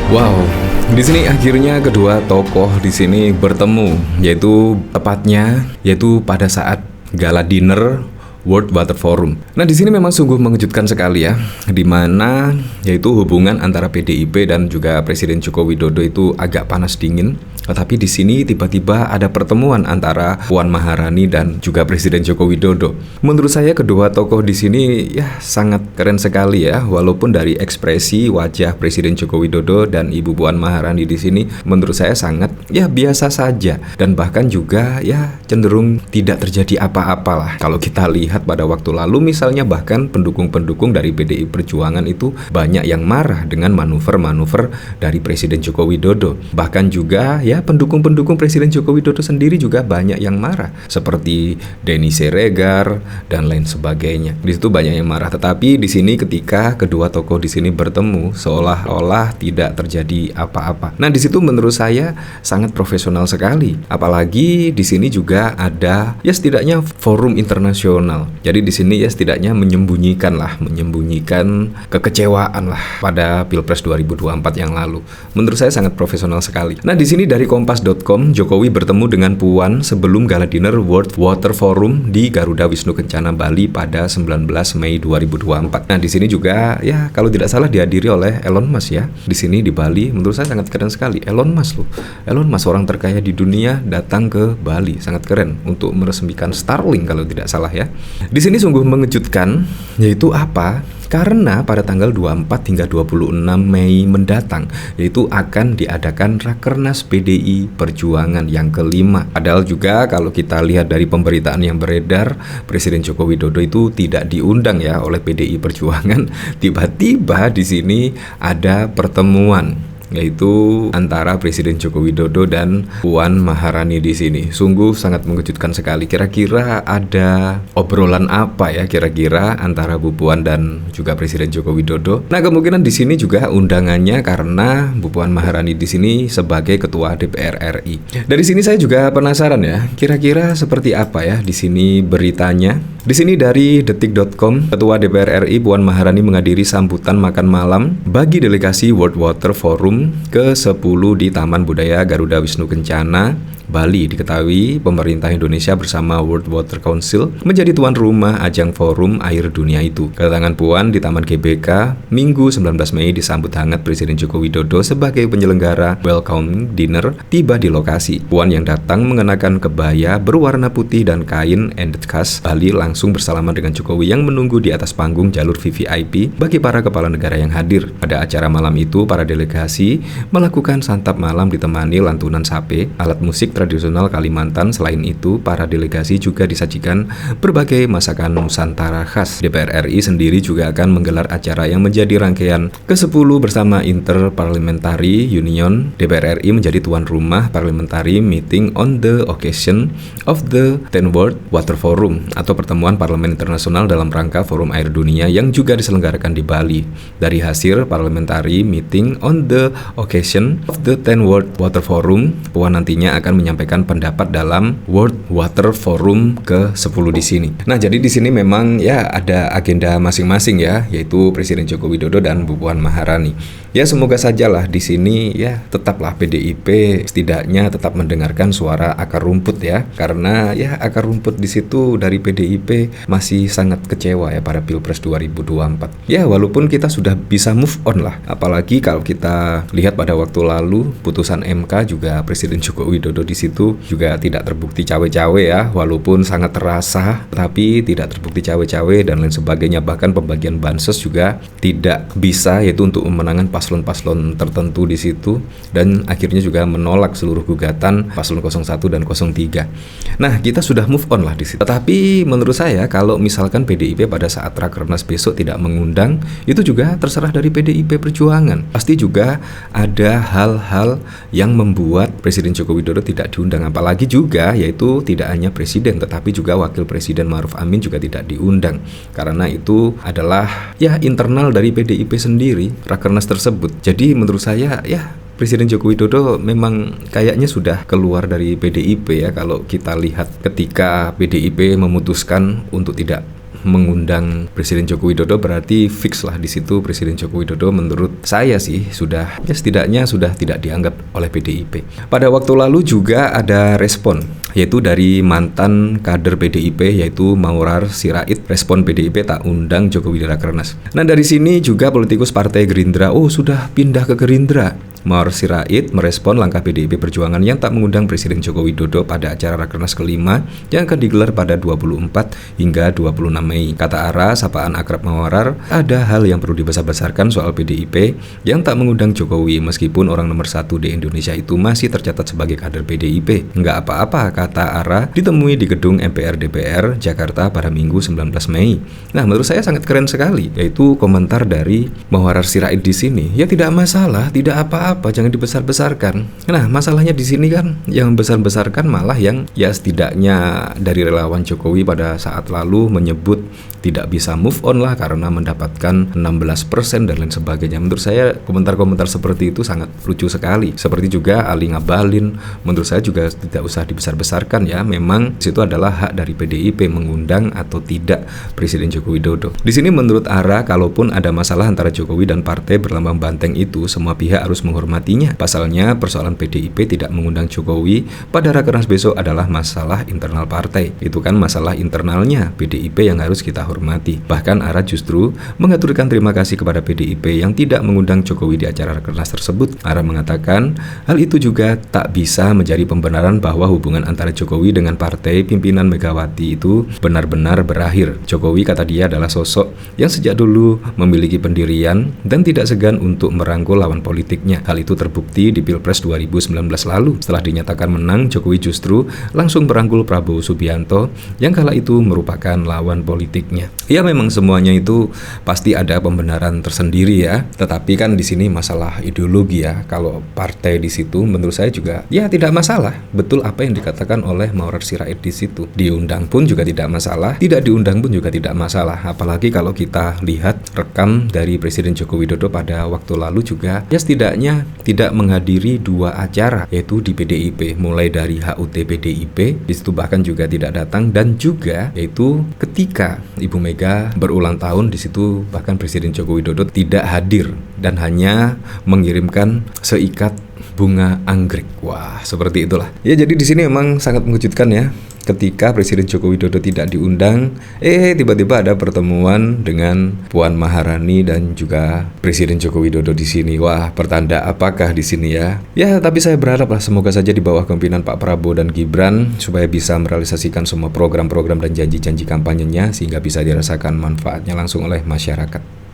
Wow, di sini akhirnya kedua tokoh di sini bertemu, yaitu pada saat gala dinner World Water Forum. Nah, di sini memang sungguh mengejutkan sekali ya, di mana yaitu hubungan antara PDIP dan juga Presiden Joko Widodo itu agak panas dingin. Tetapi di sini tiba-tiba ada pertemuan antara Puan Maharani dan juga Presiden Joko Widodo. Menurut saya kedua tokoh di sini ya sangat keren sekali ya, walaupun dari ekspresi wajah Presiden Joko Widodo dan Ibu Puan Maharani di sini menurut saya sangat ya biasa saja, dan bahkan juga ya cenderung tidak terjadi apa-apalah. Kalau kita lihat pada waktu lalu misalnya, bahkan pendukung-pendukung dari PDI Perjuangan itu banyak yang marah dengan manuver-manuver dari Presiden Joko Widodo. Bahkan juga ya pendukung-pendukung Presiden Joko Widodo sendiri juga banyak yang marah, seperti Denny Siregar dan lain sebagainya. Di situ banyak yang marah. Tetapi di sini ketika kedua tokoh di sini bertemu, seolah-olah tidak terjadi apa-apa. Nah, di situ menurut saya sangat profesional sekali. Apalagi di sini juga ada ya setidaknya forum internasional. Jadi di sini ya setidaknya menyembunyikan kekecewaan lah pada Pilpres 2024 yang lalu. Menurut saya sangat profesional sekali. Nah, di sini dari Kompas.com, Jokowi bertemu dengan Puan sebelum gala dinner World Water Forum di Garuda Wisnu Kencana Bali pada 19 Mei 2024. Nah, di sini juga ya kalau tidak salah dihadiri oleh Elon Musk ya. Di sini di Bali menurut saya sangat keren sekali. Elon Musk orang terkaya di dunia datang ke Bali. Sangat keren untuk meresmikan Starlink kalau tidak salah ya. Di sini sungguh mengejutkan, yaitu apa? Karena pada tanggal 24 hingga 26 Mei mendatang yaitu akan diadakan Rakernas PDI Perjuangan yang kelima. Padahal juga kalau kita lihat dari pemberitaan yang beredar, Presiden Joko Widodo itu tidak diundang ya oleh PDI Perjuangan. Tiba-tiba di sini ada pertemuan yaitu antara Presiden Joko Widodo dan Puan Maharani di sini. Sungguh sangat mengejutkan sekali. Kira-kira ada obrolan apa ya kira-kira antara Bu Puan dan juga Presiden Joko Widodo? Nah, kemungkinan di sini juga undangannya karena Bu Puan Maharani di sini sebagai Ketua DPR RI. Dari sini saya juga penasaran ya, kira-kira seperti apa ya di sini beritanya. Di sini dari detik.com, Ketua DPR RI Puan Maharani menghadiri sambutan makan malam bagi delegasi World Water Forum ke-10 di Taman Budaya Garuda Wisnu Kencana Bali. Diketahui pemerintah Indonesia bersama World Water Council menjadi tuan rumah ajang forum air dunia itu. Kedatangan Puan di Taman GBK Minggu 19 Mei disambut hangat Presiden Joko Widodo sebagai penyelenggara welcome dinner tiba di lokasi. Puan yang datang mengenakan kebaya berwarna putih dan kain ended khas Bali langsung bersalaman dengan Jokowi yang menunggu di atas panggung jalur VVIP bagi para kepala negara yang hadir. Pada acara malam itu, para delegasi melakukan santap malam ditemani lantunan sape, alat musik tradisional Kalimantan. Selain itu, para delegasi juga disajikan berbagai masakan Nusantara khas. DPR RI sendiri juga akan menggelar acara yang menjadi rangkaian ke-10 bersama Interparliamentary Union. DPR RI menjadi tuan rumah Parliamentary Meeting on the occasion of the 10th World Water Forum atau pertemuan parlemen internasional dalam rangka forum air dunia yang juga diselenggarakan di Bali. Dari hasil Parliamentary Meeting on the occasion of the 10th World Water Forum, Puan nantinya akan menyampaikan pendapat dalam World Water Forum ke-10 di sini. Nah, jadi di sini memang ya ada agenda masing-masing ya, yaitu Presiden Joko Widodo dan Bu Puan Maharani. Ya, semoga sajalah di sini ya tetaplah PDIP setidaknya tetap mendengarkan suara akar rumput ya, karena ya akar rumput di situ dari PDIP masih sangat kecewa ya pada Pilpres 2024. Ya, walaupun kita sudah bisa move on lah, apalagi kalau kita lihat pada waktu lalu putusan MK juga Presiden Joko Widodo di situ juga tidak terbukti cawe-cawe ya, walaupun sangat terasa tapi tidak terbukti cawe-cawe dan lain sebagainya. Bahkan pembagian bansos juga tidak bisa, yaitu untuk memenangkan paslon-paslon tertentu di situ, dan akhirnya juga menolak seluruh gugatan paslon 01 dan 03. Nah, kita sudah move on lah di situ. Tetapi menurut saya kalau misalkan PDIP pada saat Rakernas besok tidak mengundang, itu juga terserah dari PDIP Perjuangan. Pasti juga ada hal-hal yang membuat Presiden Joko Widodo tidak diundang, apalagi juga yaitu tidak hanya presiden tetapi juga wakil presiden Ma'ruf Amin juga tidak diundang, karena itu adalah ya internal dari PDIP sendiri Rakernas tersebut. Jadi menurut saya ya Presiden Joko Widodo memang kayaknya sudah keluar dari PDIP ya, kalau kita lihat ketika PDIP memutuskan untuk tidak mengundang Presiden Joko Widodo, berarti fix lah di situ Presiden Joko Widodo menurut saya sih sudah setidaknya sudah tidak dianggap oleh PDIP. Pada waktu lalu juga ada respon, yaitu dari mantan kader PDIP yaitu Maurar Sirait. Respon PDIP tak undang Jokowi di Rakernas. Nah, dari sini juga politikus Partai Gerindra sudah pindah ke Gerindra. Maurar Sirait merespon langkah PDIP Perjuangan yang tak mengundang Presiden Joko Widodo pada acara Rakernas kelima yang akan digelar pada 24 hingga 26 Mei. Kata Ara, sapaan akrab Maurar, ada hal yang perlu dibesar-besarkan soal PDIP yang tak mengundang Jokowi meskipun orang nomor 1 di Indonesia itu masih tercatat sebagai kader PDIP. Nggak apa-apa, kata Ara, ditemui di gedung MPR DPR Jakarta pada Minggu 19 Mei. Nah, menurut saya sangat keren sekali, yaitu komentar dari Maurar Sirait di sini. Ya tidak masalah, tidak apa-apa, jangan dibesar-besarkan. Nah, masalahnya di sini kan yang besar-besarkan malah yang ya setidaknya dari relawan Jokowi pada saat lalu menyebut tidak bisa move on lah karena mendapatkan 16% dan lain sebagainya. Menurut saya komentar-komentar seperti itu sangat lucu sekali. Seperti juga Ali Ngabalin, menurut saya juga tidak usah dibesar-besarkan ya. Memang itu adalah hak dari PDIP mengundang atau tidak Presiden Joko Widodo. Di sini menurut Ara, kalaupun ada masalah antara Jokowi dan partai berlambang banteng itu, semua pihak harus menghormatinya. Pasalnya persoalan PDIP tidak mengundang Jokowi pada Rakernas besok adalah masalah internal partai. Itu kan masalah internalnya PDIP yang harus kita hormati. Bahkan Ara justru mengaturkan terima kasih kepada PDIP yang tidak mengundang Jokowi di acara Rakernas tersebut. Ara mengatakan hal itu juga tak bisa menjadi pembenaran bahwa hubungan antara Jokowi dengan partai pimpinan Megawati itu benar-benar berakhir. Jokowi, kata dia, adalah sosok yang sejak dulu memiliki pendirian dan tidak segan untuk merangkul lawan politiknya. Hal itu terbukti di Pilpres 2019 lalu. Setelah dinyatakan menang, Jokowi justru langsung merangkul Prabowo Subianto yang kala itu merupakan lawan politiknya. Ya, memang semuanya itu pasti ada pembenaran tersendiri ya. Tetapi kan di sini masalah ideologi ya. Kalau partai di situ menurut saya juga ya tidak masalah. Betul apa yang dikatakan oleh Maurar Sirait di situ. Diundang pun juga tidak masalah, tidak diundang pun juga tidak masalah. Apalagi kalau kita lihat rekam dari Presiden Joko Widodo pada waktu lalu juga ya setidaknya tidak menghadiri 2 acara yaitu di PDIP, mulai dari HUT PDIP di situ bahkan juga tidak datang, dan juga yaitu ketika Ibu Mega berulang tahun di situ bahkan Presiden Joko Widodo tidak hadir dan hanya mengirimkan seikat bunga anggrek. Wah, seperti itulah. Ya, jadi di sini memang sangat mengejutkan ya. Ketika Presiden Joko Widodo tidak diundang, tiba-tiba ada pertemuan dengan Puan Maharani dan juga Presiden Joko Widodo di sini. Wah, pertanda apakah di sini ya? Ya, tapi saya berharap lah semoga saja di bawah kepemimpinan Pak Prabowo dan Gibran supaya bisa merealisasikan semua program-program dan janji-janji kampanyenya sehingga bisa dirasakan manfaatnya langsung oleh masyarakat.